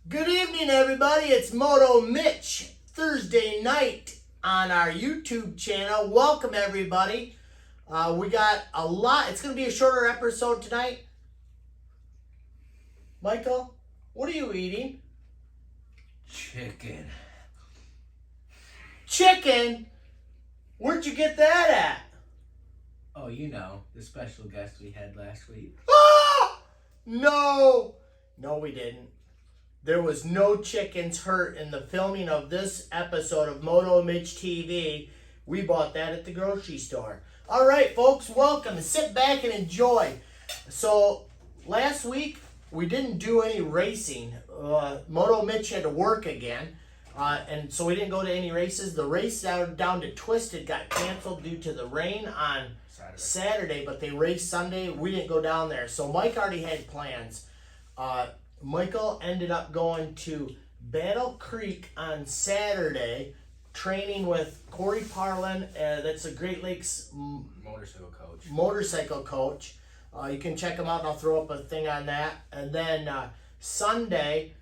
Good evening, everybody. It's Moto Mitch, Thursday night on our YouTube channel. Welcome, everybody. We got a lot. It's going to be a shorter episode tonight. Michael, what are you eating? Chicken. Chicken? Where'd you get that at? Oh, you know, the special guest we had last week. Ah! No, we didn't. There was no chickens hurt in the filming of this episode of Moto Mitch TV. We bought that at the grocery store. All right, folks, welcome. Sit back and enjoy. So, last week, we didn't do any racing. Moto Mitch had to work again, and so we didn't go to any races. The race down to Twisted got canceled due to the rain on Saturday, but they raced Sunday. We didn't go down there. So, Mike already had plans. Michael ended up going to Battle Creek on Saturday, training with Corey Parlin. That's a Great Lakes motorcycle coach. You can check him out, and I'll throw up a thing on that. And then Sunday,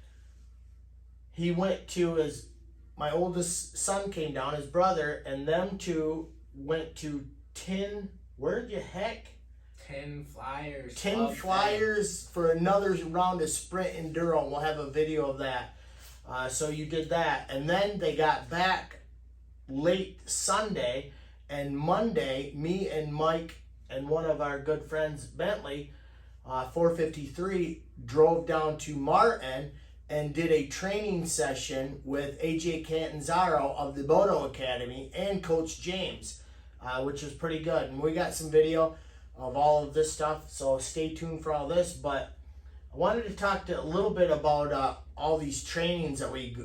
he went to my oldest son came down, his brother, and them two went to 10 Flyers for another round of sprint enduro, and we'll have a video of that. So you did that, and then they got back late Sunday, and Monday, me and Mike and one of our good friends, Bentley, 453, drove down to Martin and did a training session with AJ Catanzaro of the Moto Academy and Coach James, which was pretty good. And we got some video of all of this stuff, so stay tuned for all this. But I wanted to talk a little bit about all these trainings that we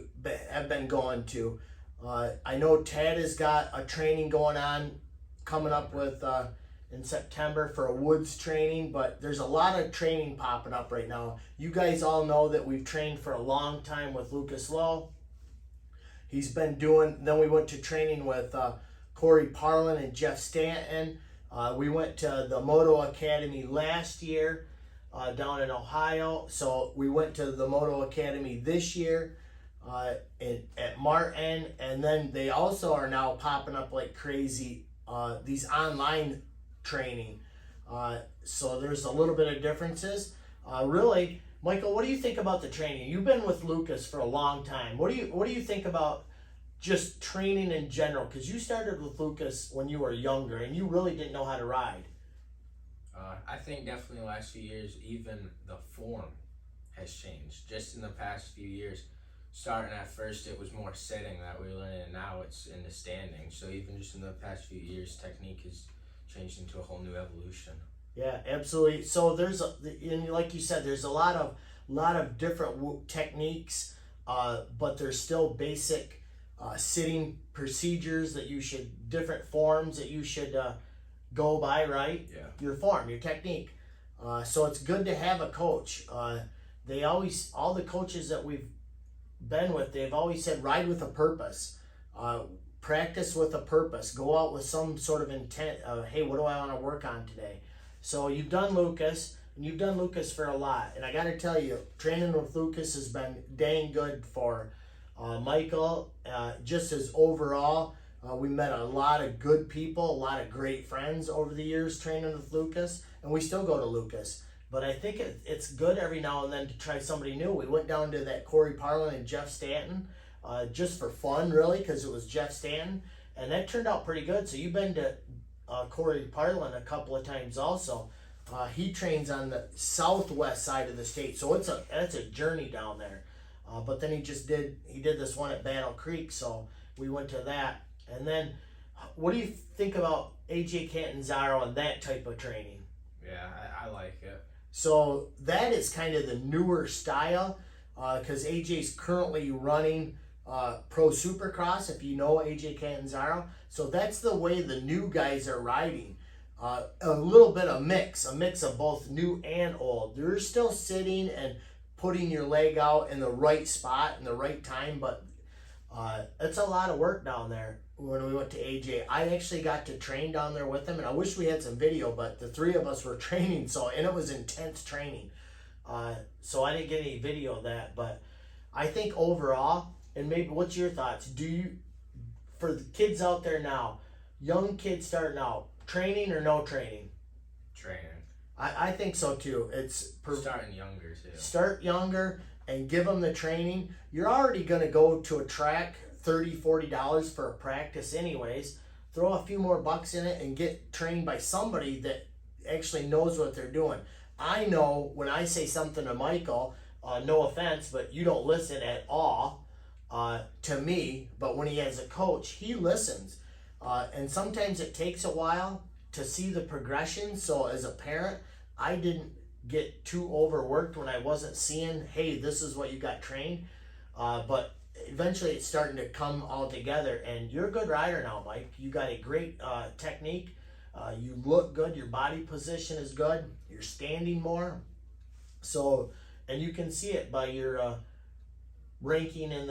have been going to. I know Tad has got a training going on coming up with in September for a woods training, but there's a lot of training popping up right now. You guys all know that we've trained for a long time with Lucas Lowe. He's been then we went to training with Corey Parlin and Jeff Stanton. We went to the Moto Academy last year down in Ohio. So we went to the Moto Academy this year at Martin. And then they also are now popping up like crazy, these online training. So there's a little bit of differences. Really, Michael, what do you think about the training? You've been with Lucas for a long time. What do you think about just training in general? Because you started with Lucas when you were younger and you really didn't know how to ride. I think definitely in the last few years, even the form has changed. Just in the past few years, starting at first, it was more sitting that we were learning, and now it's in the standing. So even just in the past few years, technique has changed into a whole new evolution. Yeah, absolutely. So and like you said, there's a lot of different techniques, but there's still basic sitting procedures that different forms that you should go by, right? Yeah. Your form, your technique. So it's good to have a coach. All the coaches that we've been with, they've always said ride with a purpose. Practice with a purpose. Go out with some sort of intent of, hey, what do I want to work on today? So you've done Lucas, and you've done Lucas for a lot. And I got to tell you, training with Lucas has been dang good for Michael. Just as overall, we met a lot of good people, a lot of great friends over the years training with Lucas, and we still go to Lucas. But I think it's good every now and then to try somebody new. We went down to that Corey Parlin and Jeff Stanton just for fun, really, because it was Jeff Stanton, and that turned out pretty good. So you've been to Corey Parlin a couple of times also. He trains on the southwest side of the state, so that's a journey down there. But then he did this one at Battle Creek, so we went to that. And then, what do you think about AJ Catanzaro and that type of training? Yeah, I like it. So that is kind of the newer style, because AJ's currently running Pro Supercross, if you know AJ Catanzaro. So that's the way the new guys are riding. A little bit of mix of both new and old. You're still sitting and putting your leg out in the right spot in the right time, but it's a lot of work down there. When we went to AJ, I actually got to train down there with him, and I wish we had some video, but the three of us were training, and it was intense training. So I didn't get any video of that, but I think overall, and maybe what's your thoughts? For the kids out there now, young kids starting out, training or no training? Training. I think so too. It's Starting younger too. Start younger and give them the training. You're already going to go to a track $30, $40 for a practice anyways. Throw a few more bucks in it and get trained by somebody that actually knows what they're doing. I know when I say something to Michael, no offense, but you don't listen at all to me, but when he has a coach, he listens. And sometimes it takes a while to see the progression. So as a parent, I didn't get too overworked when I wasn't seeing, hey, this is what you got trained. But eventually it's starting to come all together, and you're a good rider now, Mike. You got a great technique. You look good. Your body position is good. You're standing more. So, and you can see it by your ranking in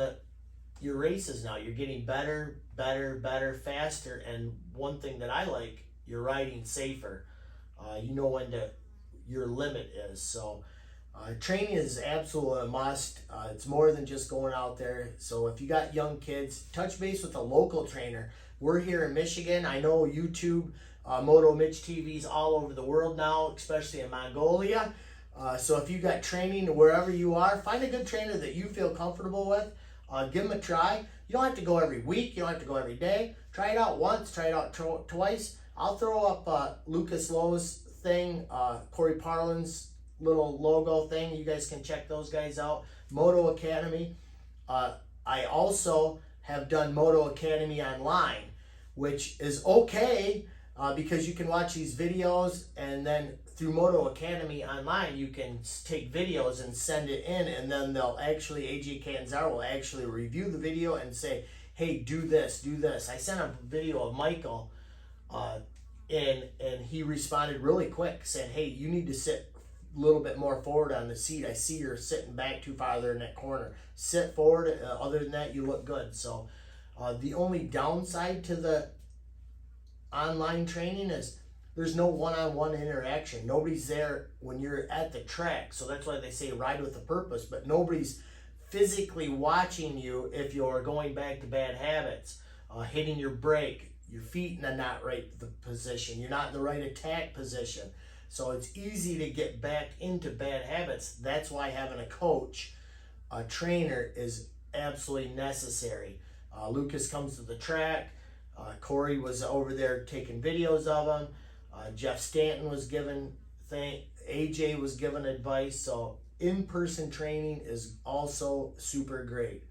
your races now. You're getting better, faster. And one thing that I like, you're riding safer. You know when your limit is. So training is absolutely a must. It's more than just going out there. So if you got young kids, touch base with a local trainer. We're here in Michigan. I know YouTube, Moto Mitch TV's all over the world now, especially in Mongolia. So if you got training wherever you are, find a good trainer that you feel comfortable with. Give them a try. You don't have to go every week. You don't have to go every day. Try it out once. Try it out twice. I'll throw up Lucas Lowe's thing, Corey Parlin's little logo thing. You guys can check those guys out. Moto Academy. I also have done Moto Academy online, which is okay because you can watch these videos, and then through Moto Academy online you can take videos and send it in, and then they'll actually, AJ Canzaro will actually review the video and say, hey, do this, do this. I sent a video of Michael and he responded really quick saying, hey, you need to sit a little bit more forward on the seat. I see you're sitting back too farther in that corner. Sit forward. Other than that, you look good. So the only downside to the online training is there's no one-on-one interaction. Nobody's there when you're at the track. So that's why they say ride with a purpose, but nobody's physically watching you if you're going back to bad habits, hitting your brake, your feet in the not right position, you're not in the right attack position. So it's easy to get back into bad habits. That's why having a coach, a trainer, is absolutely necessary. Lucas comes to the track. Corey was over there taking videos of him. Jeff Stanton was given AJ was given advice. So in-person training is also super great.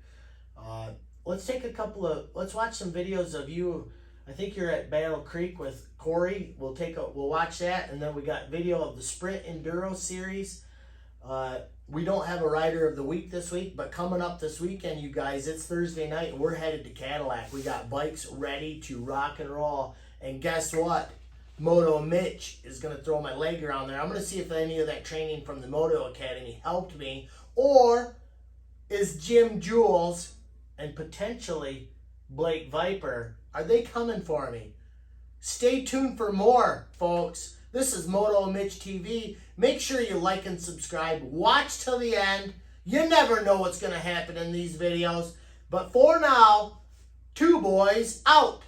Let's watch some videos of you. I think you're at Battle Creek with Corey. We'll watch that, and then we got video of the Sprint Enduro Series. We don't have a rider of the week this week, but coming up this weekend, you guys, it's Thursday night, and we're headed to Cadillac. We got bikes ready to rock and roll, and guess what? Moto Mitch is going to throw my leg around there. I'm going to see if any of that training from the Moto Academy helped me, or is Jim Jules and potentially Blake Viper, are they coming for me? Stay tuned for more, folks. This is Moto Mitch TV. Make sure you like and subscribe. Watch till the end. You never know what's going to happen in these videos. But for now, 2 boys out.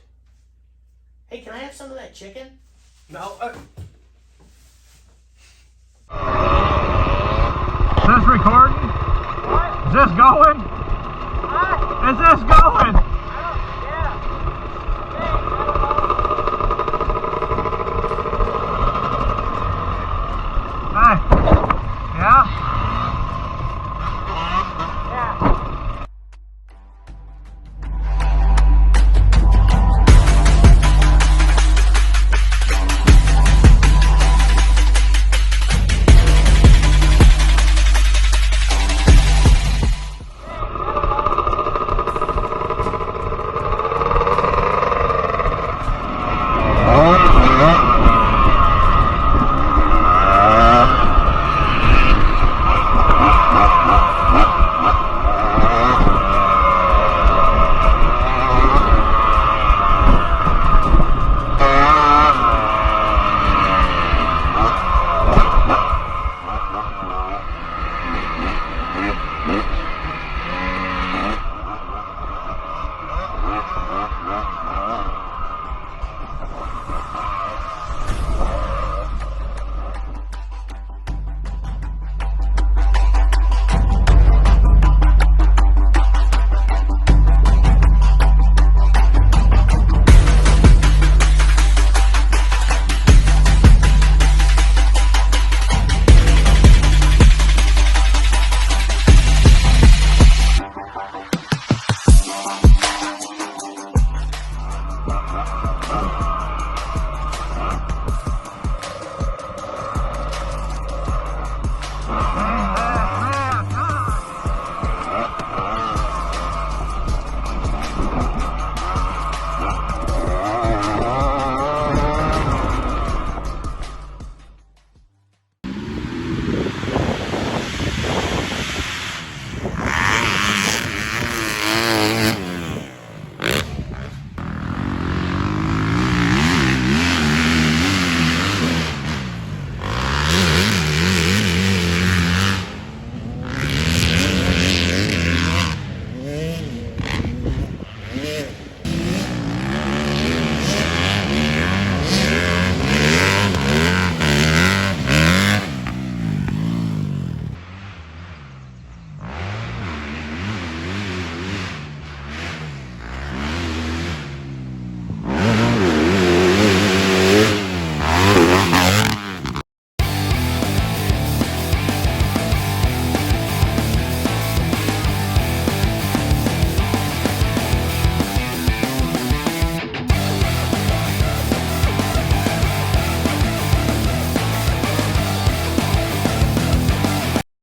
Hey, can I have some of that chicken? No. Is this recording? What? Is this going? What? Is this going?